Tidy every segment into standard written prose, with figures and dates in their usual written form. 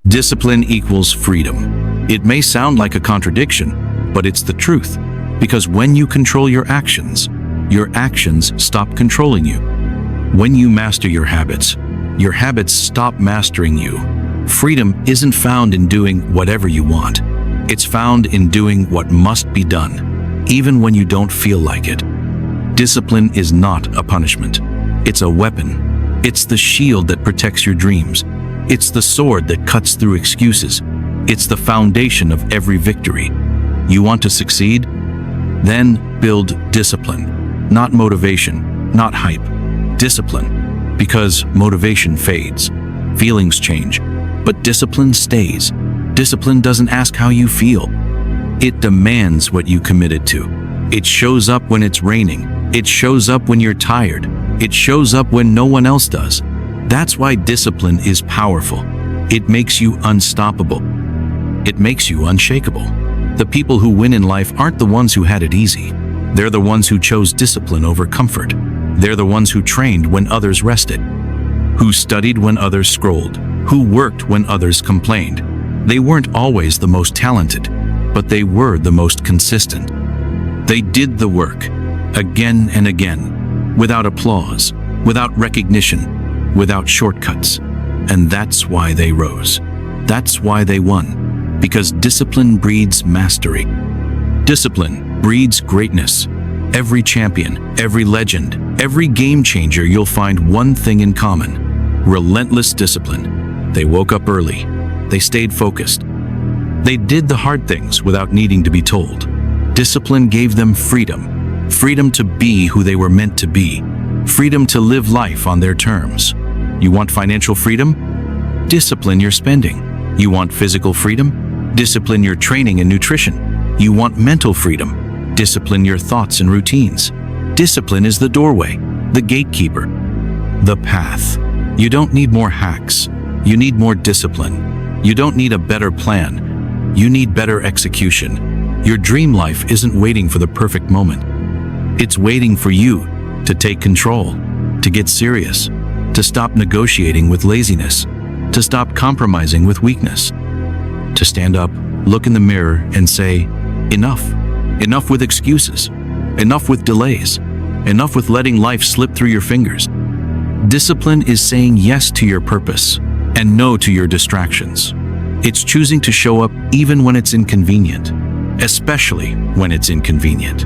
Discipline equals freedom. It may sound like a contradiction, but it's the truth. Because when you control your actions stop controlling you. When you master your habits stop mastering you. Freedom isn't found in doing whatever you want. It's found in doing what must be done, even when you don't feel like it. Discipline is not a punishment. It's a weapon. It's the shield that protects your dreams. It's the sword that cuts through excuses. It's the foundation of every victory. You want to succeed? Then build discipline. Not motivation, not hype. Discipline. Because motivation fades. Feelings change. But discipline stays. Discipline doesn't ask how you feel. It demands what you committed to. It shows up when it's raining. It shows up when you're tired. It shows up when no one else does. That's why discipline is powerful. It makes you unstoppable. It makes you unshakable. The people who win in life aren't the ones who had it easy. They're the ones who chose discipline over comfort. They're the ones who trained when others rested, who studied when others scrolled, who worked when others complained. They weren't always the most talented, but they were the most consistent. They did the work, again and again, without applause, without recognition, without shortcuts. And that's why they rose. That's why they won. Because discipline breeds mastery. Discipline breeds greatness. Every champion, every legend, every game changer, you'll find one thing in common: relentless discipline. They woke up early. They stayed focused. They did the hard things without needing to be told. Discipline gave them freedom. Freedom to be who they were meant to be. Freedom to live life on their terms. You want financial freedom? Discipline your spending. You want physical freedom? Discipline your training and nutrition. You want mental freedom? Discipline your thoughts and routines. Discipline is the doorway, the gatekeeper, the path. You don't need more hacks. You need more discipline. You don't need a better plan. You need better execution. Your dream life isn't waiting for the perfect moment. It's waiting for you to take control, to get serious, to stop negotiating with laziness, to stop compromising with weakness, to stand up, look in the mirror and say, enough. Enough with excuses. Enough with delays. Enough with letting life slip through your fingers. Discipline is saying yes to your purpose and no to your distractions. It's choosing to show up even when it's inconvenient, especially when it's inconvenient.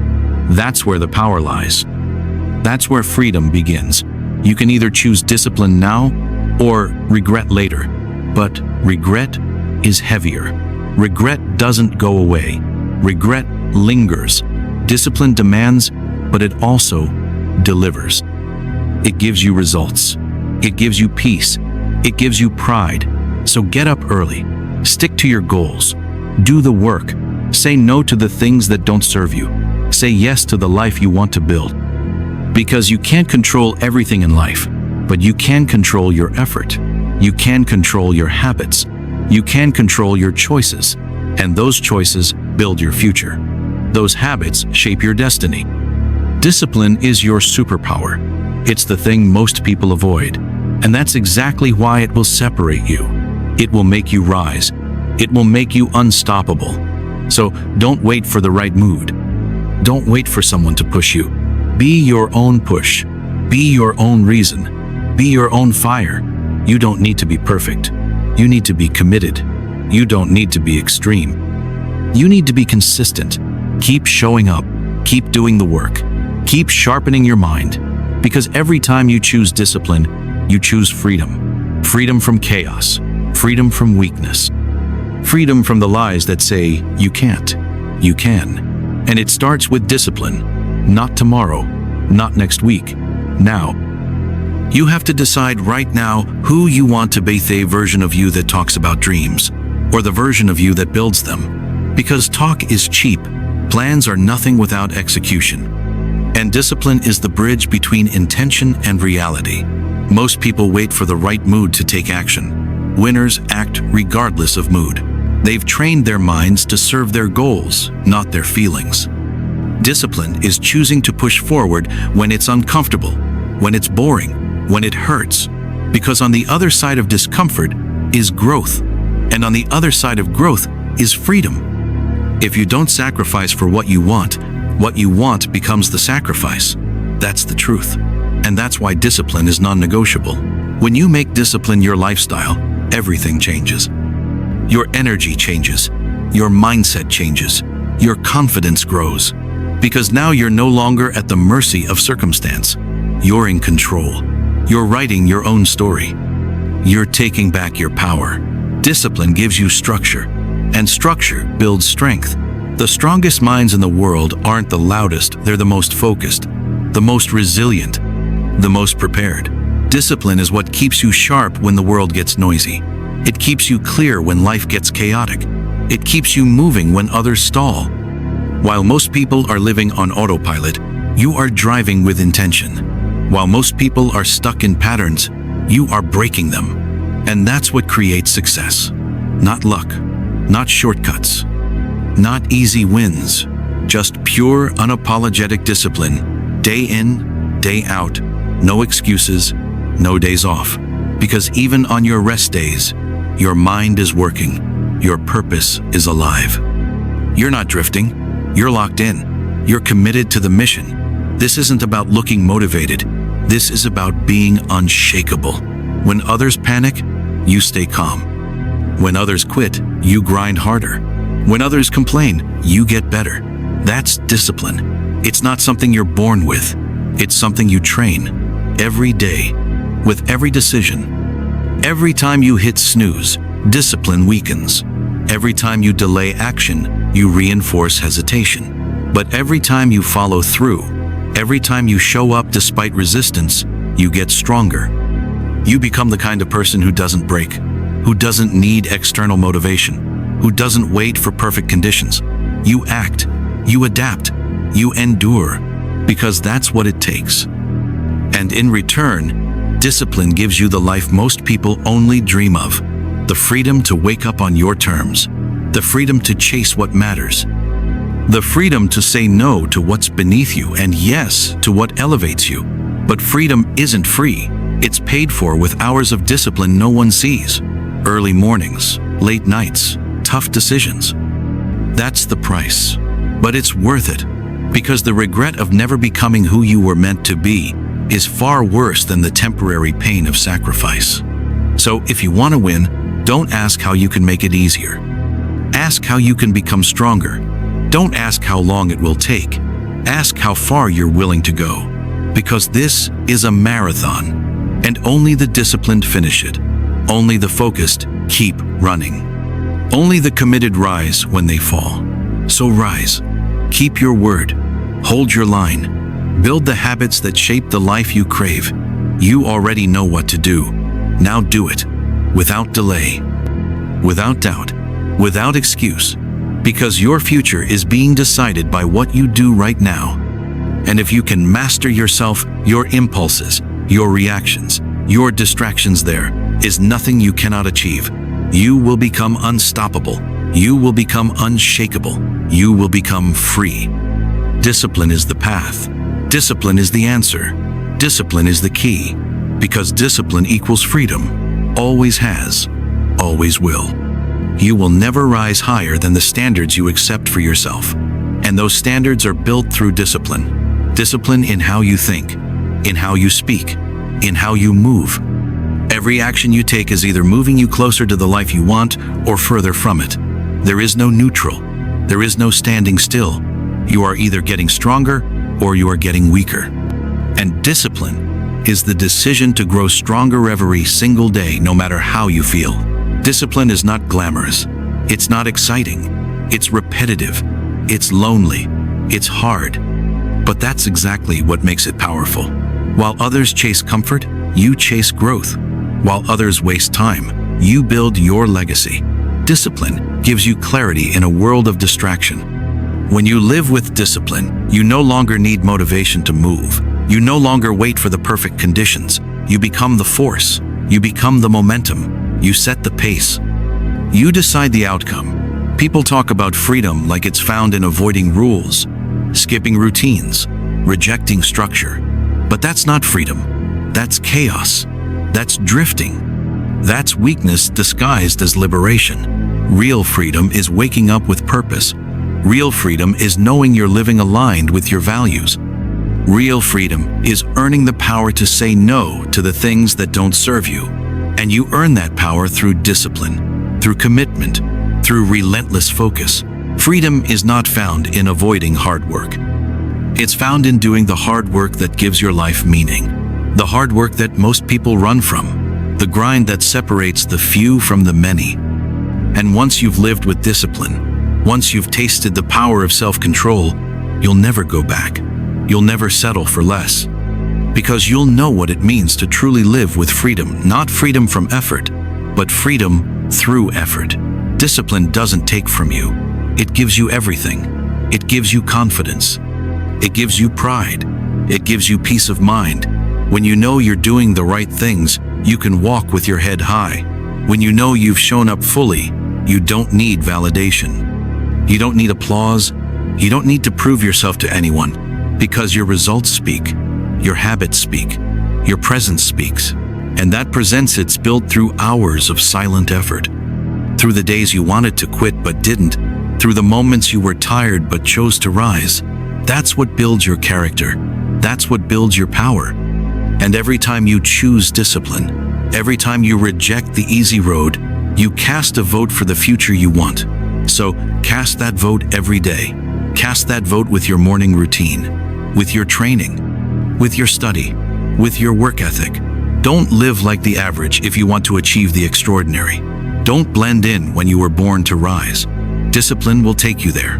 That's where the power lies. That's where freedom begins. You can either choose discipline now or regret later, but regret is heavier. Regret doesn't go away. Regret lingers. Discipline demands, but it also delivers. It gives you results. It gives you peace. It gives you pride. So get up early. Stick to your goals. Do the work. Say no to the things that don't serve you. Say yes to the life you want to build. Because you can't control everything in life, but you can control your effort. You can control your habits. You can control your choices. And those choices build your future. Those habits shape your destiny. Discipline is your superpower. It's the thing most people avoid. And that's exactly why it will separate you. It will make you rise. It will make you unstoppable. So don't wait for the right mood. Don't wait for someone to push you. Be your own push. Be your own reason. Be your own fire. You don't need to be perfect. You need to be committed. You don't need to be extreme. You need to be consistent. Keep showing up. Keep doing the work. Keep sharpening your mind. Because every time you choose discipline, you choose freedom. Freedom from chaos. Freedom from weakness. Freedom from the lies that say, you can't. You can. And it starts with discipline. Not tomorrow. Not next week. Now. You have to decide right now who you want to be, the version of you that talks about dreams, or the version of you that builds them. Because talk is cheap. Plans are nothing without execution. And discipline is the bridge between intention and reality. Most people wait for the right mood to take action. Winners act regardless of mood. They've trained their minds to serve their goals, not their feelings. Discipline is choosing to push forward when it's uncomfortable, when it's boring, when it hurts. Because on the other side of discomfort is growth. And And on the other side of growth is freedom. If you don't sacrifice for what you want becomes the sacrifice. That's the truth. And that's why discipline is non-negotiable. When you make discipline your lifestyle, everything changes. Your energy changes. Your mindset changes. Your confidence grows. Because now you're no longer at the mercy of circumstance. You're in control. You're writing your own story. You're taking back your power. Discipline gives you structure, and structure builds strength. The strongest minds in the world aren't the loudest, they're the most focused, the most resilient, the most prepared. Discipline is what keeps you sharp when the world gets noisy. It keeps you clear when life gets chaotic. It keeps you moving when others stall. While most people are living on autopilot, you are driving with intention. While most people are stuck in patterns, you are breaking them. And that's what creates success. Not luck, not shortcuts, not easy wins, just pure, unapologetic discipline, day in, day out, no excuses, no days off. Because even on your rest days, your mind is working, your purpose is alive. You're not drifting, you're locked in, you're committed to the mission. This isn't about looking motivated, this is about being unshakable. When others panic, you stay calm. When others quit, you grind harder. When others complain, you get better. That's discipline. It's not something you're born with. It's something you train every day, with every decision. Every time you hit snooze, discipline weakens. Every time you delay action, you reinforce hesitation. But every time you follow through, every time you show up despite resistance, you get stronger. You become the kind of person who doesn't break, who doesn't need external motivation, who doesn't wait for perfect conditions. You act, you adapt, you endure, because that's what it takes. And in return, discipline gives you the life most people only dream of. The freedom to wake up on your terms, the freedom to chase what matters, the freedom to say no to what's beneath you and yes to what elevates you. But freedom isn't free. It's paid for with hours of discipline no one sees. Early mornings, late nights, tough decisions. That's the price. But it's worth it, because the regret of never becoming who you were meant to be is far worse than the temporary pain of sacrifice. So if you want to win, don't ask how you can make it easier. Ask how you can become stronger. Don't ask how long it will take. Ask how far you're willing to go. Because this is a marathon. And only the disciplined finish it. Only the focused keep running. Only the committed rise when they fall. So rise. Keep your word. Hold your line. Build the habits that shape the life you crave. You already know what to do. Now do it. Without delay. Without doubt. Without excuse. Because your future is being decided by what you do right now. And if you can master yourself, your impulses, your reactions, your distractions, there is nothing you cannot achieve. You will become unstoppable. You will become unshakable. You will become free. Discipline is the path. Discipline is the answer. Discipline is the key. Because discipline equals freedom. Always has. Always will. You will never rise higher than the standards you accept for yourself. And those standards are built through discipline. Discipline in how you think, in how you speak, in how you move. Every action you take is either moving you closer to the life you want or further from it. There is no neutral. There is no standing still. You are either getting stronger or you are getting weaker. And discipline is the decision to grow stronger every single day, no matter how you feel. Discipline is not glamorous. It's not exciting. It's repetitive. It's lonely. It's hard. But that's exactly what makes it powerful. While others chase comfort, you chase growth. While others waste time, you build your legacy. Discipline gives you clarity in a world of distraction. When you live with discipline, you no longer need motivation to move. You no longer wait for the perfect conditions. You become the force. You become the momentum. You set the pace. You decide the outcome. People talk about freedom like it's found in avoiding rules, skipping routines, rejecting structure. But that's not freedom. That's chaos. That's drifting. That's weakness disguised as liberation. Real freedom is waking up with purpose. Real freedom is knowing you're living aligned with your values. Real freedom is earning the power to say no to the things that don't serve you. And you earn that power through discipline, through commitment, through relentless focus. Freedom is not found in avoiding hard work. It's found in doing the hard work that gives your life meaning. The hard work that most people run from. The grind that separates the few from the many. And once you've lived with discipline, once you've tasted the power of self-control, you'll never go back. You'll never settle for less. Because you'll know what it means to truly live with freedom, not freedom from effort, but freedom through effort. Discipline doesn't take from you. It gives you everything. It gives you confidence. It gives you pride. It gives you peace of mind. When you know you're doing the right things, you can walk with your head high. When you know you've shown up fully, you don't need validation. You don't need applause. You don't need to prove yourself to anyone, because your results speak. Your habits speak. Your presence speaks. And that presence it's built through hours of silent effort. Through the days you wanted to quit but didn't. Through the moments you were tired but chose to rise. That's what builds your character. That's what builds your power. And every time you choose discipline, every time you reject the easy road, you cast a vote for the future you want. So cast that vote every day. Cast that vote with your morning routine, with your training, with your study, with your work ethic. Don't live like the average if you want to achieve the extraordinary. Don't blend in when you were born to rise. Discipline will take you there.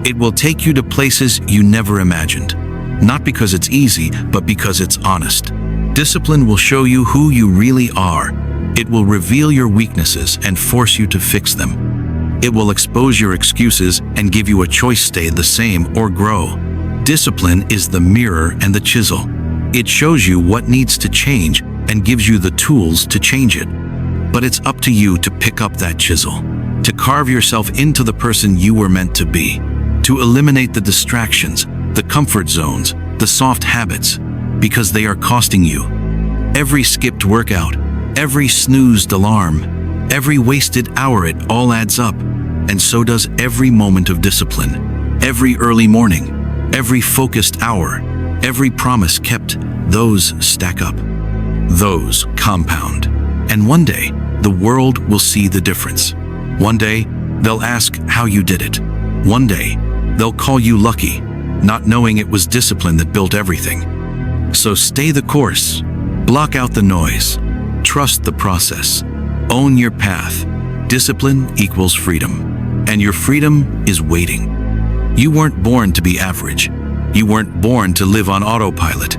It will take you to places you never imagined. Not because it's easy, but because it's honest. Discipline will show you who you really are. It will reveal your weaknesses and force you to fix them. It will expose your excuses and give you a choice: stay the same or grow. Discipline is the mirror and the chisel. It shows you what needs to change and gives you the tools to change it. But it's up to you to pick up that chisel, to carve yourself into the person you were meant to be, to eliminate the distractions, the comfort zones, the soft habits, because they are costing you. Every skipped workout, every snoozed alarm, every wasted hour, it all adds up. And so does every moment of discipline, every early morning, every focused hour, every promise kept. Those stack up. Those compound. And one day, the world will see the difference. One day, they'll ask how you did it. One day, they'll call you lucky, not knowing it was discipline that built everything. So stay the course. Block out the noise. Trust the process. Own your path. Discipline equals freedom. And your freedom is waiting. You weren't born to be average. You weren't born to live on autopilot.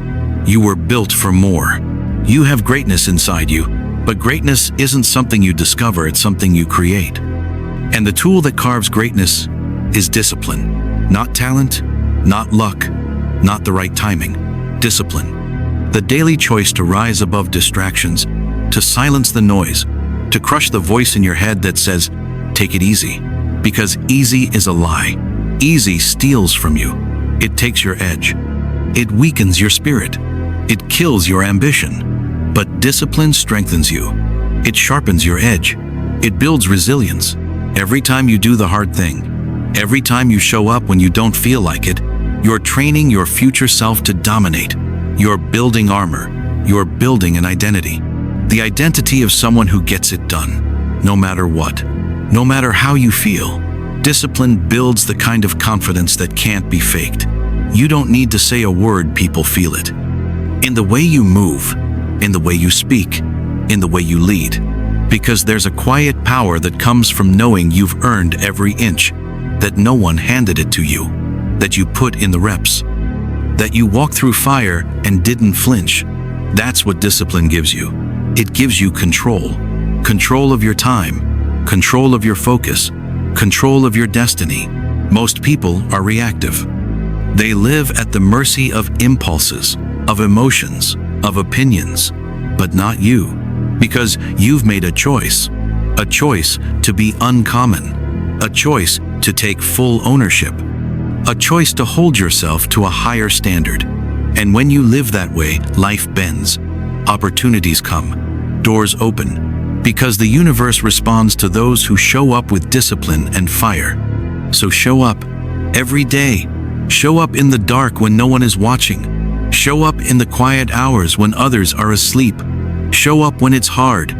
You were built for more. You have greatness inside you, but greatness isn't something you discover, it's something you create. And the tool that carves greatness is discipline. Not talent, not luck, not the right timing. Discipline. The daily choice to rise above distractions, to silence the noise, to crush the voice in your head that says, take it easy. Because easy is a lie. Easy steals from you. It takes your edge. It weakens your spirit. It kills your ambition. But discipline strengthens you. It sharpens your edge. It builds resilience. Every time you do the hard thing, every time you show up when you don't feel like it, you're training your future self to dominate. You're building armor. You're building an identity. The identity of someone who gets it done, no matter what, no matter how you feel. Discipline builds the kind of confidence that can't be faked. You don't need to say a word, people feel it. In the way you move, in the way you speak, in the way you lead. Because there's a quiet power that comes from knowing you've earned every inch, that no one handed it to you, that you put in the reps, that you walked through fire and didn't flinch. That's what discipline gives you. It gives you control. Control of your time, control of your focus, control of your destiny. Most people are reactive. They live at the mercy of impulses, of emotions, of opinions, but not you. Because you've made a choice to be uncommon, a choice to take full ownership, a choice to hold yourself to a higher standard. And when you live that way, life bends, opportunities come, doors open, Because the universe responds to those who show up with discipline and fire. So show up every day. Show up in the dark when no one is watching. Show up in the quiet hours when others are asleep. Show up when it's hard.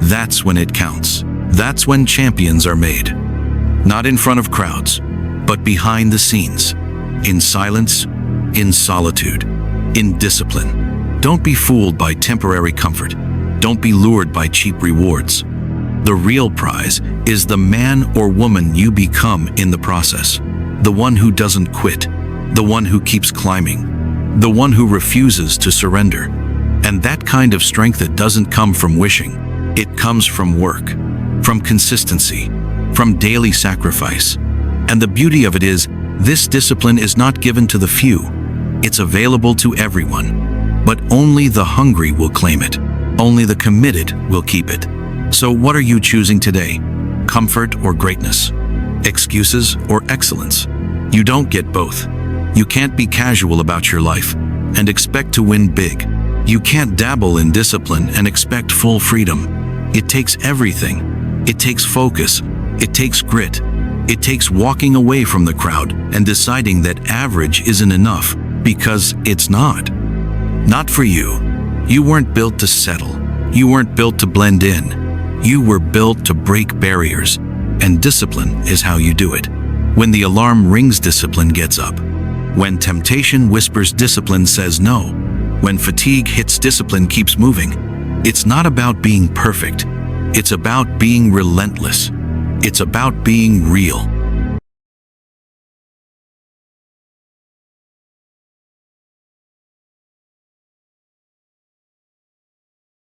That's when it counts. That's when champions are made. Not in front of crowds, but behind the scenes. In silence, in solitude, in discipline. Don't be fooled by temporary comfort. Don't be lured by cheap rewards. The real prize is the man or woman you become in the process. The one who doesn't quit. The one who keeps climbing. The one who refuses to surrender. And that kind of strength that doesn't come from wishing. It comes from work, from consistency, from daily sacrifice. And the beauty of it is, this discipline is not given to the few. It's available to everyone. But only the hungry will claim it. Only the committed will keep it. So what are you choosing today? Comfort or greatness? Excuses or excellence? You don't get both. You can't be casual about your life and expect to win big. You can't dabble in discipline and expect full freedom. It takes everything. It takes focus. It takes grit. It takes walking away from the crowd and deciding that average isn't enough, because it's not. Not for you. You weren't built to settle. You weren't built to blend in. You were built to break barriers, and discipline is how you do it. When the alarm rings, discipline gets up. When temptation whispers, discipline says no. When fatigue hits, discipline keeps moving. It's not about being perfect. It's about being relentless. It's about being real.